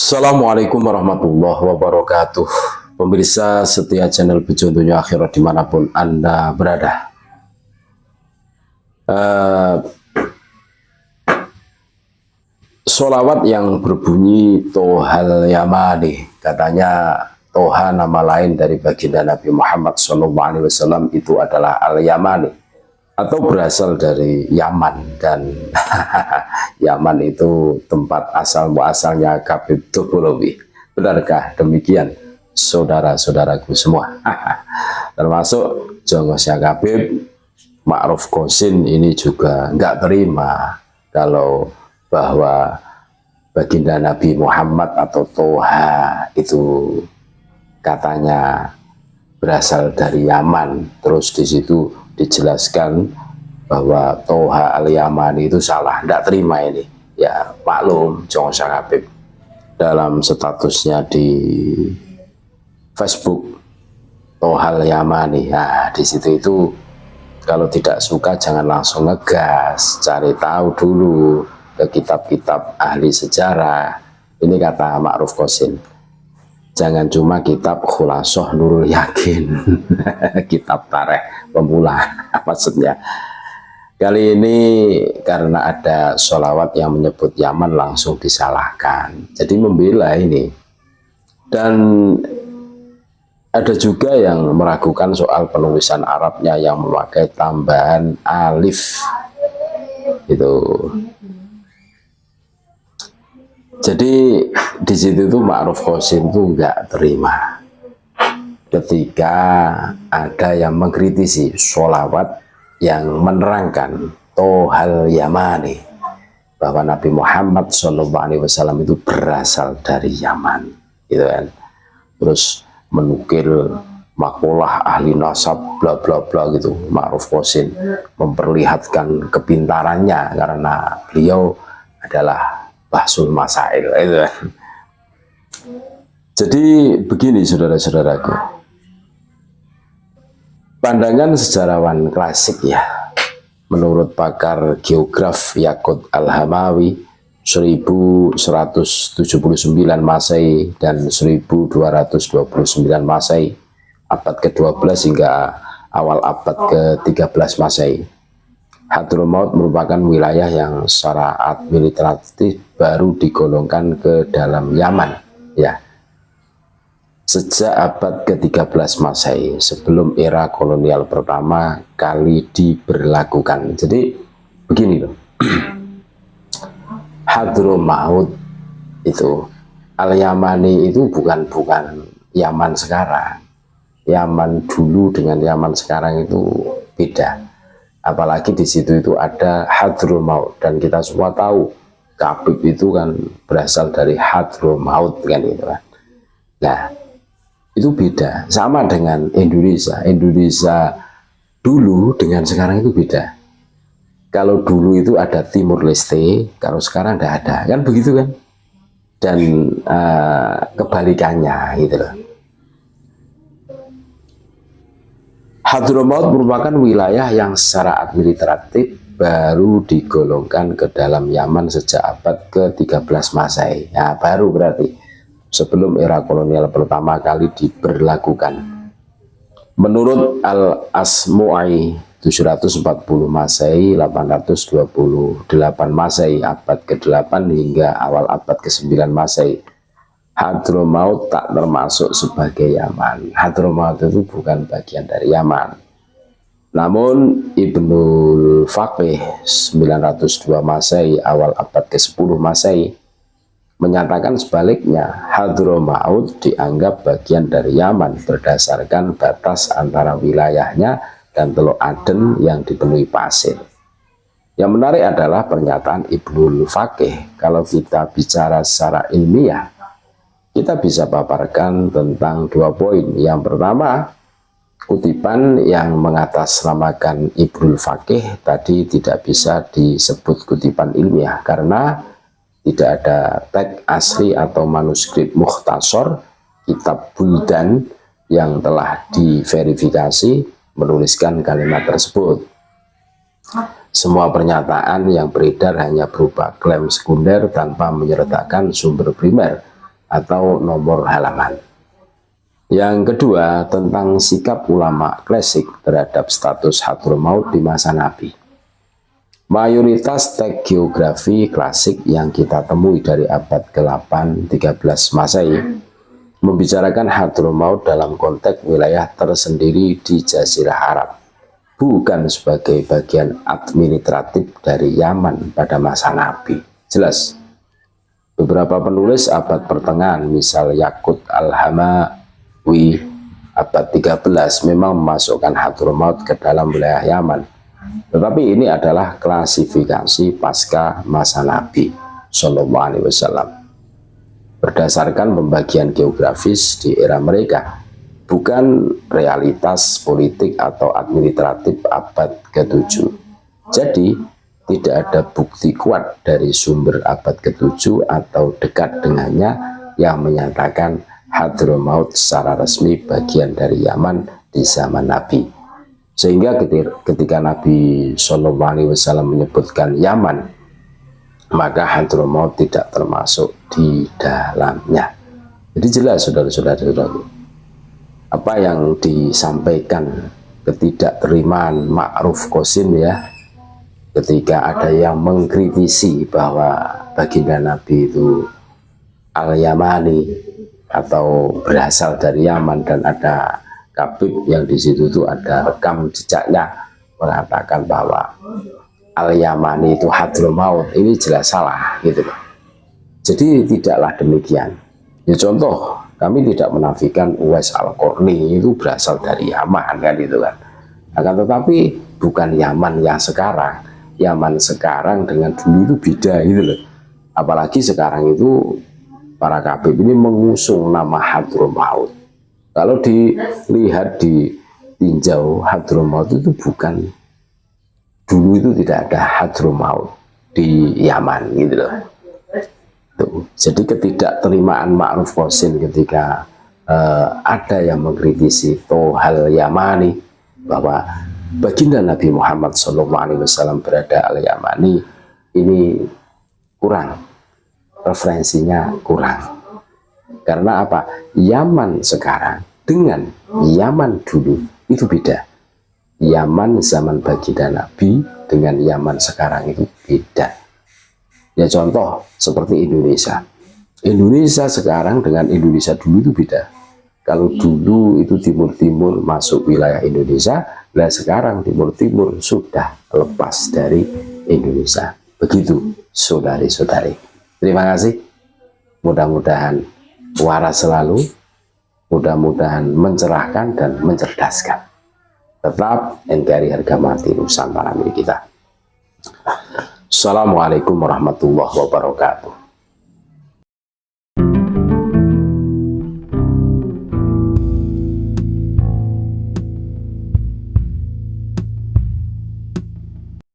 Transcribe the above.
Assalamualaikum warahmatullahi wabarakatuh. Pemirsa setia channel Petunjuk Akhirat dimanapun Anda berada. Sholawat yang berbunyi Tohal Yamani, katanya Toha nama lain dari baginda Nabi Muhammad SAW itu adalah Al-Yamani atau berasal dari Yaman, dan Yaman itu tempat asal muasalnya Habib Topologi. Benarkah demikian, saudara-saudaraku semua? Termasuk Jongosnya Habib Ma'ruf Qasim ini juga nggak terima kalau bahwa baginda Nabi Muhammad atau Toha itu katanya berasal dari Yaman. Terus di situ dijelaskan bahwa Toha Al-Yamani itu salah, tidak terima ini. Ya maklum, Jongosnya Habib dalam statusnya di Facebook Toha Al-Yamani. Nah, di situ itu kalau tidak suka jangan langsung ngegas, cari tahu dulu ke kitab-kitab ahli sejarah. Ini kata Ma'ruf Qasim. Jangan cuma kitab Khulasoh Nurul Yakin, kitab tarikh pemula maksudnya. Kali ini karena ada sholawat yang menyebut Yaman langsung disalahkan, jadi membela ini. Dan ada juga yang meragukan soal penulisan Arabnya yang memakai tambahan alif itu. Jadi di situ tuh Ma'ruf Qasim tuh nggak terima ketika ada yang mengkritisi sholawat yang menerangkan Tohal Yamani, bahwa Nabi Muhammad SAW itu berasal dari Yaman, gitu kan. Terus menukil makalah ahli nasab bla bla bla gitu. Ma'ruf Qasim memperlihatkan kepintarannya karena beliau adalah Bahsul Masail itu. Jadi begini saudara-saudaraku, pandangan sejarawan klasik ya, menurut pakar geograf Yaqut Al-Hamawi 1179 Masehi dan 1229 Masehi, abad ke-12 hingga awal abad ke-13 Masehi. Hadramaut merupakan wilayah yang secara administratif baru digolongkan ke dalam Yaman ya, sejak abad ke-13 Masehi, sebelum era kolonial pertama kali diberlakukan. Jadi begini loh, Hadramaut itu Al-Yamani itu bukan Yaman sekarang. Yaman dulu dengan Yaman sekarang itu beda. Apalagi di situ itu ada Hadramaut, dan kita semua tahu Habib itu kan berasal dari Hadramaut kan gitu kan. Nah, itu beda, sama dengan Indonesia. Indonesia dulu dengan sekarang itu beda. Kalau dulu itu ada Timur Leste, kalau sekarang tidak ada, kan begitu kan? Dan kebalikannya gitu loh. Hadramaut merupakan wilayah yang secara administratif baru digolongkan ke dalam Yaman sejak abad ke-13 Masehi. Nah, baru berarti sebelum era kolonial pertama kali diberlakukan. Menurut Al-Asmu'i 740 Masehi, 828 Masehi, abad ke-8 hingga awal abad ke-9 Masehi, Hadramaut tak termasuk sebagai Yaman. Hadramaut itu bukan bagian dari Yaman. Namun Ibnul Faqih 902 Masehi, awal abad ke-10 Masehi, menyatakan sebaliknya. Hadramaut dianggap bagian dari Yaman berdasarkan batas antara wilayahnya dan Teluk Aden yang dipenuhi pasir. Yang menarik adalah pernyataan Ibnul Faqih. Kalau kita bicara secara ilmiah, kita bisa paparkan tentang dua poin. Yang pertama, kutipan yang mengatasnamakan Ibnul Faqih tadi tidak bisa disebut kutipan ilmiah karena tidak ada teks asli atau manuskrip mukhtasar kitab Buldan yang telah diverifikasi menuliskan kalimat tersebut. Semua pernyataan yang beredar hanya berupa klaim sekunder tanpa menyertakan sumber primer. atau nomor halaman. Yang kedua, tentang sikap ulama klasik terhadap status Hadramaut di masa Nabi. Mayoritas teks geografi klasik yang kita temui dari abad ke-8 13 Masehi membicarakan Hadramaut dalam konteks wilayah tersendiri di Jazirah Arab, bukan sebagai bagian administratif dari Yaman pada masa Nabi. Jelas. Beberapa penulis abad pertengahan, misal Yaqut al-Hamawi abad 13, memang memasukkan Hadramaut ke dalam wilayah Yaman. Tetapi ini adalah klasifikasi pasca masa Nabi Shallallahu Alaihi Wasallam berdasarkan pembagian geografis di era mereka, bukan realitas politik atau administratif abad ke-7. Jadi tidak ada bukti kuat dari sumber abad ke-7 atau dekat dengannya yang menyatakan Hadramaut secara resmi bagian dari Yaman di zaman Nabi. Sehingga ketika Nabi Shallallahu Alaihi Wasallam menyebutkan Yaman, maka Hadramaut tidak termasuk di dalamnya. Jadi jelas saudara-saudara, apa yang disampaikan ketidakterimaan Ma'ruf Qasim ya, ketika ada yang mengkritisi bahwa baginda Nabi itu Al-Yamani atau berasal dari Yaman, dan ada Kabib yang di situ tuh ada rekam jejaknya mengatakan bahwa Al-Yamani itu Hadramaut, ini jelas salah gitu. Jadi tidaklah demikian. Ya contoh, kami tidak menafikan Uwais Al-Qarni itu berasal dari Yaman kan gitu kan. Akan tetapi bukan Yaman yang sekarang. Yaman sekarang dengan dulu itu beda gitu loh. Apalagi sekarang itu para Kabib ini mengusung nama Hadramaut. Kalau dilihat di tinjau, Hadramaut itu bukan, dulu itu tidak ada Hadramaut di Yaman gitu loh. Tuh. Jadi ketidakterimaan Ma'ruf Qasim ketika ada yang mengkritisi Tohal Yamani bahwa baginda Nabi Muhammad SAW berada Al-Yamani, ini kurang, referensinya kurang. Karena apa? Yaman sekarang dengan Yaman dulu itu beda. Yaman zaman baginda Nabi dengan Yaman sekarang itu beda. Ya contoh seperti Indonesia. Indonesia sekarang dengan Indonesia dulu itu beda. Kalau dulu itu timur-timur masuk wilayah Indonesia, nah sekarang timur-timur sudah lepas dari Indonesia. Begitu saudari-saudari. Terima kasih. Mudah-mudahan waras selalu, mudah-mudahan mencerahkan dan mencerdaskan. Tetap NKRI harga mati Nusantara milik kita. Assalamualaikum warahmatullahi wabarakatuh.